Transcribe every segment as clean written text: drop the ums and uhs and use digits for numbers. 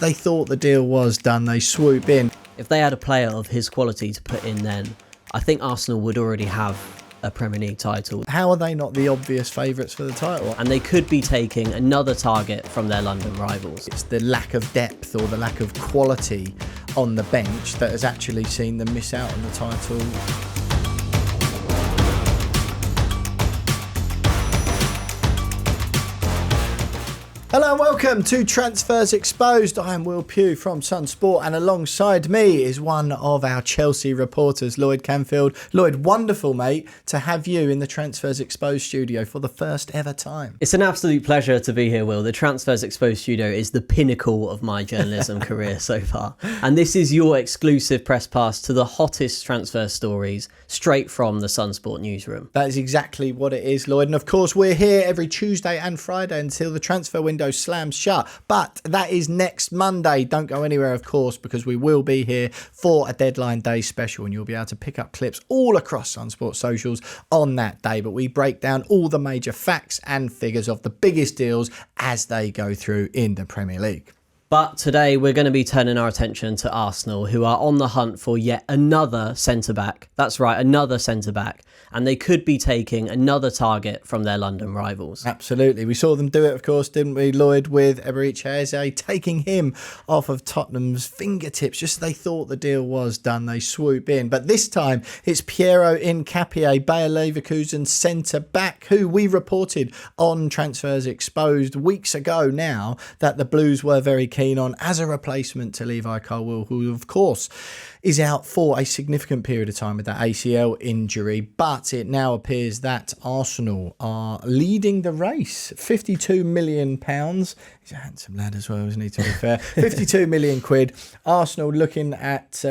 They thought the deal was done. They swoop in. If they had a player of his quality to put in then, I think Arsenal would already have a Premier League title. How are they not the obvious favourites for the title? And they could be taking another target from their London rivals. It's the lack of depth or the lack of quality on the bench that has actually seen them miss out on the title. Hello and welcome to Transfers Exposed. I am Will Pugh from Sun Sport, and alongside me is one of our Chelsea reporters, Lloyd Canfield. Lloyd, wonderful, mate, to have you in the Transfers Exposed studio for the first ever time. It's an absolute pleasure to be here, Will. The Transfers Exposed studio is the pinnacle of my journalism career so far. And this is your exclusive press pass to the hottest transfer stories straight from the Sun Sport newsroom. That is exactly what it is, Lloyd. And of course, we're here every Tuesday and Friday until the transfer window slams shut, but that is next Monday. Don't go anywhere, of course, because we will be here for a deadline day special, and you'll be able to pick up clips all across Sunsport socials on that day. But we break down all the major facts and figures of the biggest deals as they go through in the Premier League. But today we're going to be turning our attention to Arsenal, who are on the hunt for yet another centre-back. That's right, another centre-back. And they could be taking another target from their London rivals. Absolutely. We saw them do it, of course, didn't we, Lloyd, with Eberechi Eze, taking him off of Tottenham's fingertips. Just as they thought the deal was done, they swoop in. But this time, it's Piero Hincapie, Bayer Leverkusen centre-back, who we reported on Transfers Exposed weeks ago now that the Blues were very keen on as a replacement to Levi Colwill, who, of course, is out for a significant period of time with that ACL injury. But it now appears that Arsenal are leading the race. £52 million. He's a handsome lad as well, isn't he, to be fair? 52 million quid. Arsenal looking at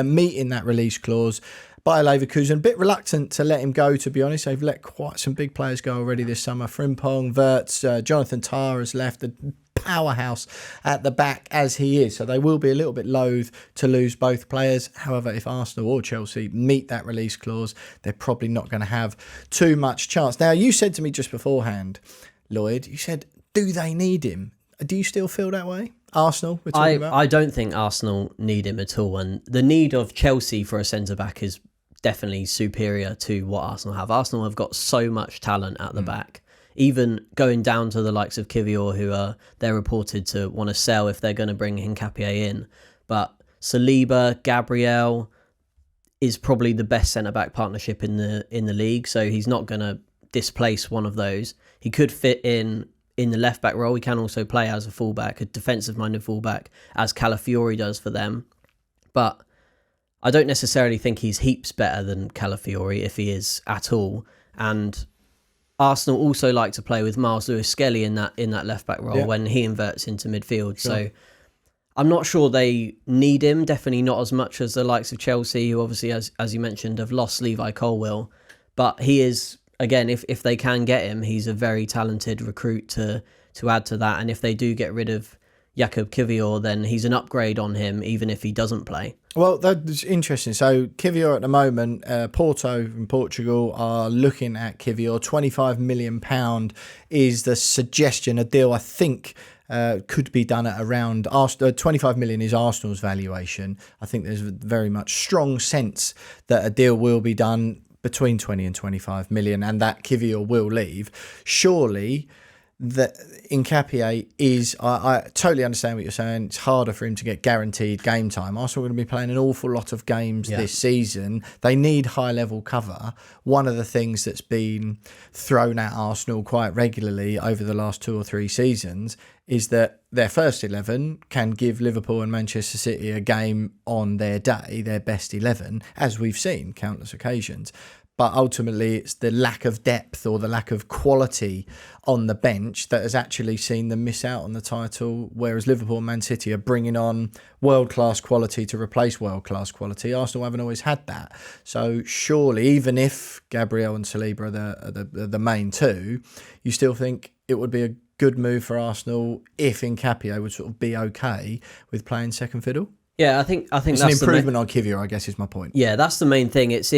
meeting that release clause. Bayer Leverkusen, a bit reluctant to let him go, to be honest. They've let quite some big players go already this summer. Frimpong, Wirtz, Jonathan Tah has left. The powerhouse at the back as he is. So they will be a little bit loath to lose both players. However, if Arsenal or Chelsea meet that release clause, they're probably not going to have too much chance. Now, you said to me just beforehand, Lloyd, you said, do they need him? Do you still feel that way? Arsenal, we're talking about? I don't think Arsenal need him at all. And the need of Chelsea for a centre-back is definitely superior to what Arsenal have. Arsenal have got so much talent at the back. Even going down to the likes of Kivior, who they're reported to want to sell if they're going to bring Hincapie in. But Saliba, Gabriel is probably the best centre-back partnership in the league, so he's not going to displace one of those. He could fit in the left-back role. He can also play as a fullback, a defensive-minded fullback, as Calafiori does for them. But I don't necessarily think he's heaps better than Calafiori, if he is at all. And Arsenal also like to play with Miles Lewis-Skelly in that left-back role when he inverts into midfield. Sure. So I'm not sure they need him, definitely not as much as the likes of Chelsea, who obviously, as you mentioned, have lost Levi Colwill. But he is, again, if they can get him, he's a very talented recruit to add to that. And if they do get rid of Jakub Kivior, then he's an upgrade on him, even if he doesn't play. Well, that's interesting. So Kivior at the moment, Porto in Portugal are looking at Kivior. £25 million is the suggestion, a deal I think could be done at around 25 million is Arsenal's valuation. I think there's a very much strong sense that a deal will be done between 20 and 25 million and that Kivior will leave. Surely that Hincapie is, I totally understand what you're saying. It's harder for him to get guaranteed game time. Arsenal are going to be playing an awful lot of games this season. They need high level cover. One of the things that's been thrown at Arsenal quite regularly over the last 2 or 3 seasons is that their first 11 can give Liverpool and Manchester City a game on their day, their best 11, as we've seen countless occasions. But ultimately, it's the lack of depth or the lack of quality on the bench that has actually seen them miss out on the title, whereas Liverpool and Man City are bringing on world-class quality to replace world-class quality. Arsenal haven't always had that. So surely, even if Gabriel and Saliba are the main two, you still think it would be a good move for Arsenal if Hincapie would sort of be okay with playing second fiddle? Yeah, I think it's that's an improvement on Kivior, I guess, is my point. Yeah, that's the main thing. It's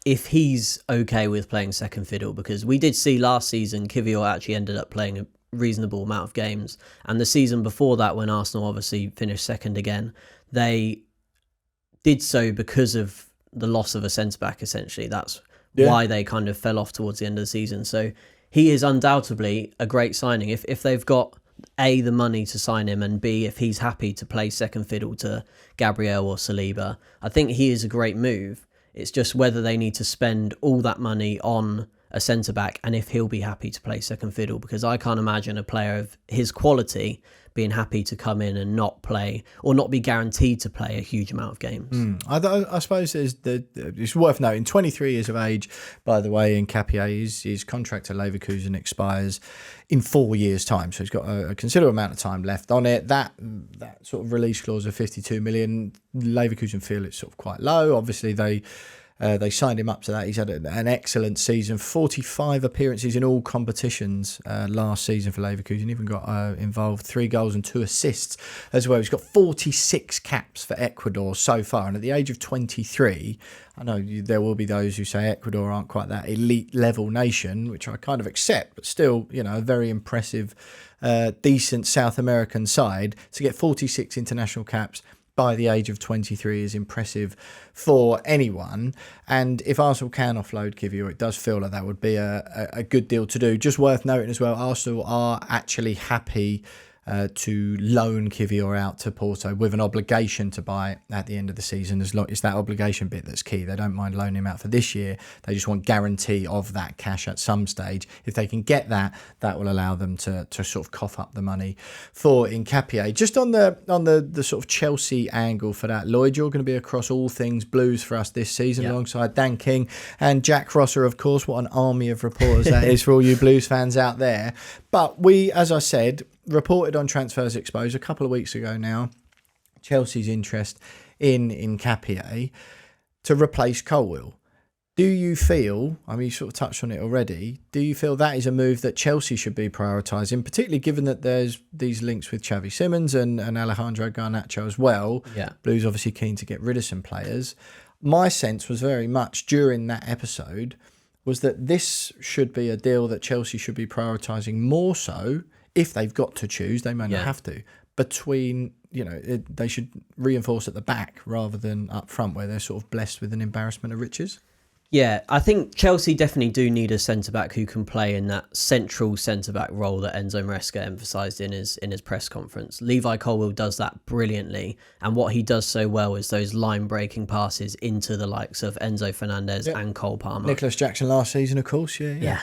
if he's okay with playing second fiddle, because we did see last season Kivior actually ended up playing a reasonable amount of games. And the season before that, when Arsenal obviously finished second again, they did so because of the loss of a centre-back, essentially. That's why they kind of fell off towards the end of the season. So he is undoubtedly a great signing. If they've got A, the money to sign him, and B, if he's happy to play second fiddle to Gabriel or Saliba, I think he is a great move. It's just whether they need to spend all that money on a centre-back and if he'll be happy to play second fiddle, because I can't imagine a player of his quality being happy to come in and not play or not be guaranteed to play a huge amount of games. I suppose it's worth noting, 23 years of age, by the way, Hincapié, his contract at Leverkusen expires in 4 years' time. So he's got a considerable amount of time left on it. That sort of release clause of 52 million, Leverkusen feel it's sort of quite low. Obviously, they signed him up to that. He's had an excellent season, 45 appearances in all competitions last season for Leverkusen. Even got involved, 3 goals and 2 assists as well. He's got 46 caps for Ecuador so far. And at the age of 23, I know there will be those who say Ecuador aren't quite that elite level nation, which I kind of accept, but still, a very impressive, decent South American side. To get 46 international caps by the age of 23 is impressive for anyone. And if Arsenal can offload Kivior, it does feel like that would be a good deal to do. Just worth noting as well, Arsenal are actually happy to loan Kivior out to Porto with an obligation to buy at the end of the season. It's that obligation bit that's key. They don't mind loaning him out for this year. They just want guarantee of that cash at some stage. If they can get that will allow them to sort of cough up the money for Hincapié. Just on the sort of Chelsea angle for that, Lloyd, you're going to be across all things Blues for us this season, alongside Dan King and Jack Rosser, of course. What an army of reporters that is for all you Blues fans out there. But we, as I said, reported on Transfers Exposed a couple of weeks ago now, Chelsea's interest in Hincapié to replace Colwill. Do you feel, I mean, you sort of touched on it already, do you feel that is a move that Chelsea should be prioritising, particularly given that there's these links with Xavi Simons and Alejandro Garnacho as well? Yeah. Blues obviously keen to get rid of some players. My sense was very much during that episode was that this should be a deal that Chelsea should be prioritising more so, if they've got to choose, they may not have to, between, they should reinforce at the back rather than up front where they're sort of blessed with an embarrassment of riches. Yeah, I think Chelsea definitely do need a centre-back who can play in that central centre-back role that Enzo Maresca emphasised in his press conference. Levi Colwill does that brilliantly, and what he does so well is those line-breaking passes into the likes of Enzo Fernandez and Cole Palmer. Nicholas Jackson last season, of course, yeah.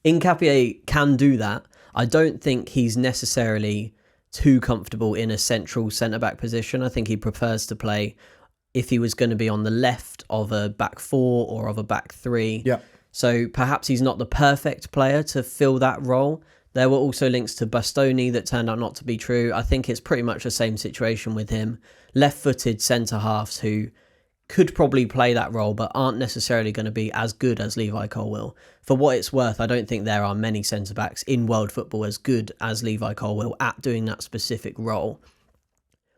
Hincapié can do that. I don't think he's necessarily too comfortable in a central centre-back position. I think he prefers to play, if he was going to be on the left, of a back 4 or of a back 3. Yeah. So perhaps he's not the perfect player to fill that role. There were also links to Bastoni that turned out not to be true. I think it's pretty much the same situation with him. Left-footed centre-halves who could probably play that role but aren't necessarily going to be as good as Levi Colwill. For what it's worth, I don't think there are many centre-backs in world football as good as Levi Colwill at doing that specific role.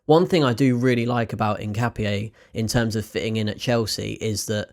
One thing I do really like about Hincapié in terms of fitting in at Chelsea is that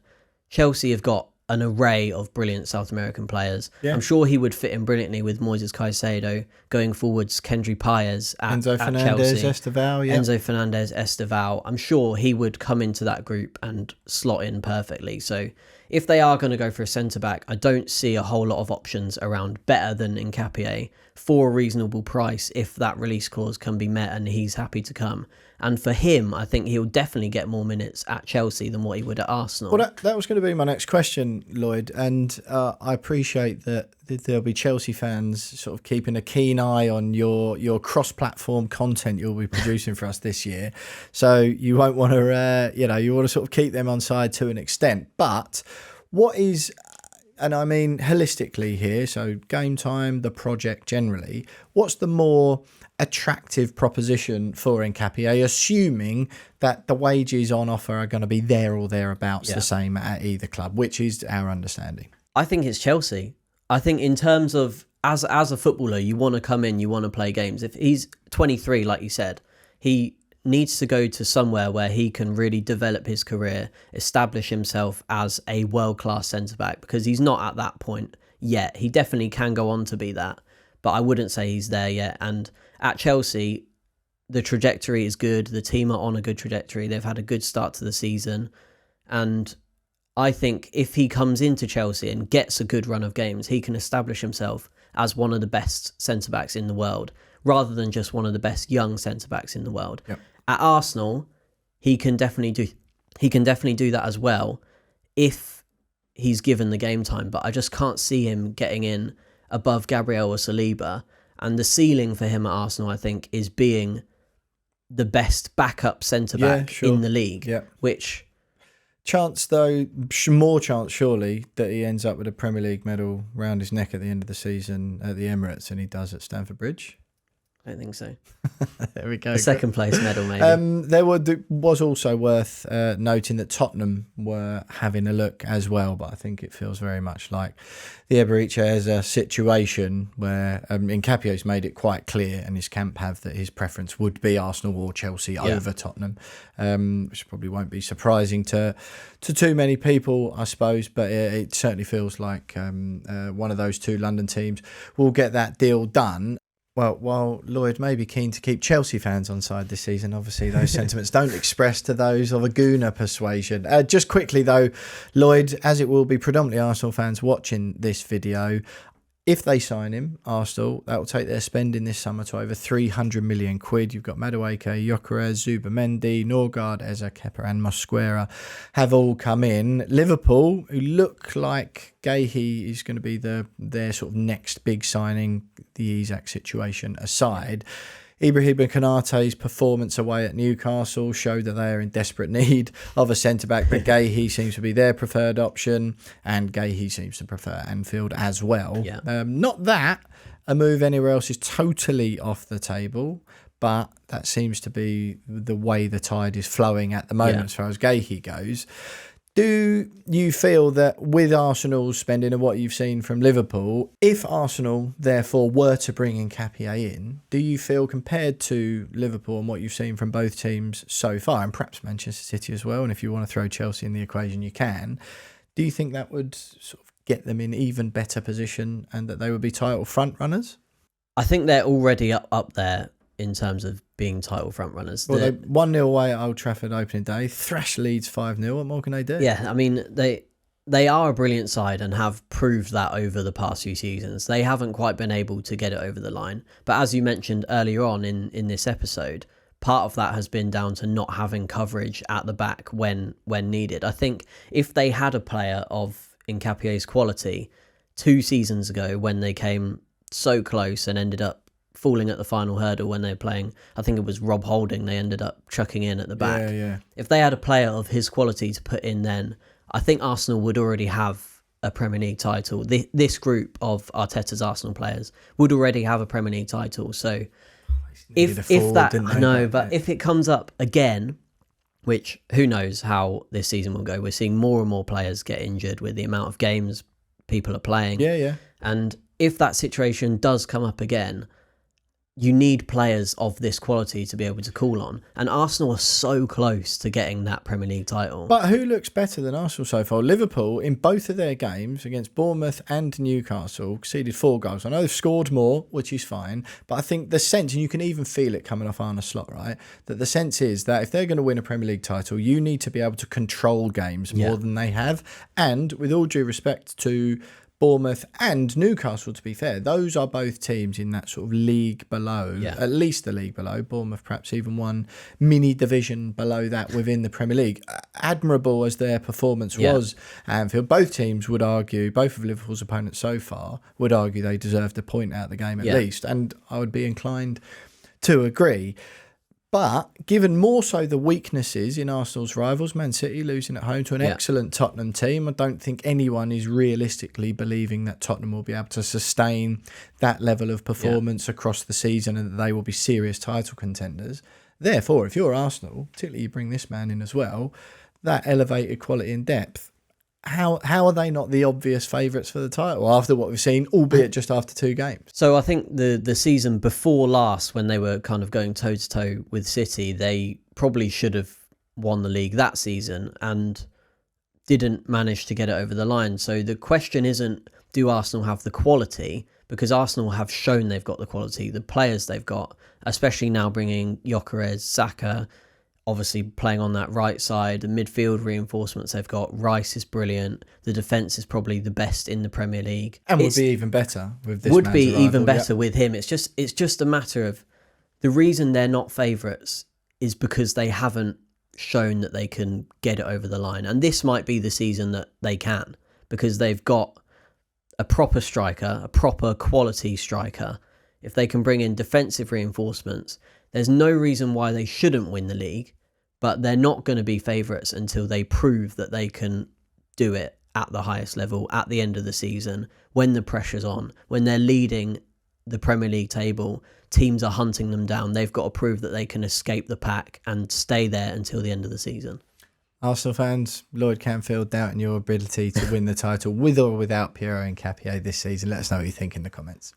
Chelsea have got an array of brilliant South American players. Yeah. I'm sure he would fit in brilliantly with Moises Caicedo, going forwards Kendry Páez at Enzo Fernandez, Chelsea. Estevao, Enzo Fernandez, Estevao. I'm sure he would come into that group and slot in perfectly. So if they are going to go for a centre-back, I don't see a whole lot of options around better than Hincapié for a reasonable price if that release clause can be met and he's happy to come. And for him, I think he'll definitely get more minutes at Chelsea than what he would at Arsenal. Well, that was going to be my next question, Lloyd. And I appreciate that there'll be Chelsea fans sort of keeping a keen eye on your cross-platform content you'll be producing for us this year. So you won't want to, you want to sort of keep them on side to an extent. But what is, and I mean holistically here, so game time, the project generally, what's the more attractive proposition for Hincapié, assuming that the wages on offer are going to be there or thereabouts the same at either club, which is our understanding? I think it's Chelsea. I think in terms of, as a footballer, you want to come in, you want to play games. If he's 23, like you said, he needs to go to somewhere where he can really develop his career, establish himself as a world-class centre-back, because he's not at that point yet. He definitely can go on to be that. but I wouldn't say he's there yet. And at Chelsea, the trajectory is good. The team are on a good trajectory. They've had a good start to the season. And I think if he comes into Chelsea and gets a good run of games, he can establish himself as one of the best centre-backs in the world, rather than just one of the best young centre-backs in the world. Yep. At Arsenal, he can definitely do that as well if he's given the game time, but I just can't see him getting in above Gabriel or Saliba. And the ceiling for him at Arsenal, I think, is being the best backup centre-back in the league, which... Chance, though, more chance, surely, that he ends up with a Premier League medal round his neck at the end of the season at the Emirates than he does at Stamford Bridge? I don't think so. There we go. A second place medal, maybe. There was also worth noting that Tottenham were having a look as well, but I think it feels very much like the Eberechi situation where Hincapie's made it quite clear, and his camp have, that his preference would be Arsenal or Chelsea over Tottenham, which probably won't be surprising to too many people, I suppose, but it certainly feels like one of those two London teams will get that deal done. Well, while Lloyd may be keen to keep Chelsea fans on side this season, obviously those sentiments don't express to those of a Gooner persuasion. Just quickly though, Lloyd, as it will be predominantly Arsenal fans watching this video, if they sign him, Arsenal, that will take their spending this summer to over 300 million quid. You've got Madueke, Gyökeres, Zubamendi, Norgard, Eza, Kepa and Mosquera have all come in. Liverpool, who look like Guéhi is going to be their sort of next big signing, the Isaac situation aside. Ibrahim Konaté's performance away at Newcastle showed that they are in desperate need of a centre-back, but Guéhi seems to be their preferred option, and Guéhi seems to prefer Anfield as well. Yeah. Not that a move anywhere else is totally off the table, but that seems to be the way the tide is flowing at the moment as far as Guéhi goes. Do you feel that with Arsenal's spending and what you've seen from Liverpool, if Arsenal therefore were to bring Hincapie in, do you feel, compared to Liverpool and what you've seen from both teams so far, and perhaps Manchester City as well, and if you want to throw Chelsea in the equation you can, do you think that would sort of get them in even better position and that they would be title front runners? I think they're already up there in terms of being title front runners. Well, they 1-0 away at Old Trafford opening day, thrash Leeds 5-0. What more can they do? Yeah, I mean, they are a brilliant side and have proved that over the past few seasons. They haven't quite been able to get it over the line. But as you mentioned earlier on in this episode, part of that has been down to not having coverage at the back when needed. I think if they had a player of Hincapie's quality 2 seasons ago, when they came so close and ended up falling at the final hurdle when they were playing, I think it was Rob Holding they ended up chucking in at the back. Yeah. If they had a player of his quality to put in then, I think Arsenal would already have a Premier League title. This group of Arteta's Arsenal players would already have a Premier League title. So if it comes up again, which who knows how this season will go, we're seeing more and more players get injured with the amount of games people are playing. Yeah. And if that situation does come up again, you need players of this quality to be able to call on. And Arsenal are so close to getting that Premier League title. But who looks better than Arsenal so far? Liverpool, in both of their games against Bournemouth and Newcastle, conceded 4 goals. I know they've scored more, which is fine, but I think the sense, and you can even feel it coming off Arne Slot, right, that the sense is that if they're going to win a Premier League title, you need to be able to control games more than they have. And with all due respect to Bournemouth and Newcastle, to be fair, those are both teams in that sort of league below, at least the league below. Bournemouth perhaps even one mini division below that within the Premier League. Admirable as their performance was at Anfield, both teams would argue, both of Liverpool's opponents so far would argue they deserved a point out of the game at least, and I would be inclined to agree. But given more so the weaknesses in Arsenal's rivals, Man City losing at home to an excellent Tottenham team, I don't think anyone is realistically believing that Tottenham will be able to sustain that level of performance across the season and that they will be serious title contenders. Therefore, if you're Arsenal, particularly you bring this man in as well, that elevated quality and depth, how are they not the obvious favourites for the title after what we've seen, albeit just after 2 games? So I think the season before last, when they were kind of going toe-to-toe with City, they probably should have won the league that season and didn't manage to get it over the line. So the question isn't, do Arsenal have the quality? because Arsenal have shown they've got the quality, the players they've got, especially now bringing Gyökeres, Saka, obviously playing on that right side, the midfield reinforcements they've got. Rice is brilliant. The defence is probably the best in the Premier League. And would be even better with this Would man's be arrival, even better with him. It's just a matter of the reason they're not favourites is because they haven't shown that they can get it over the line. And this might be the season that they can, because they've got a proper striker, a proper quality striker. If they can bring in defensive reinforcements, there's no reason why they shouldn't win the league, but they're not going to be favourites until they prove that they can do it at the highest level at the end of the season, when the pressure's on, when they're leading the Premier League table, teams are hunting them down. They've got to prove that they can escape the pack and stay there until the end of the season. Arsenal fans, Lloyd Canfield doubting your ability to win the title with or without Piero Hincapié this season. Let us know what you think in the comments.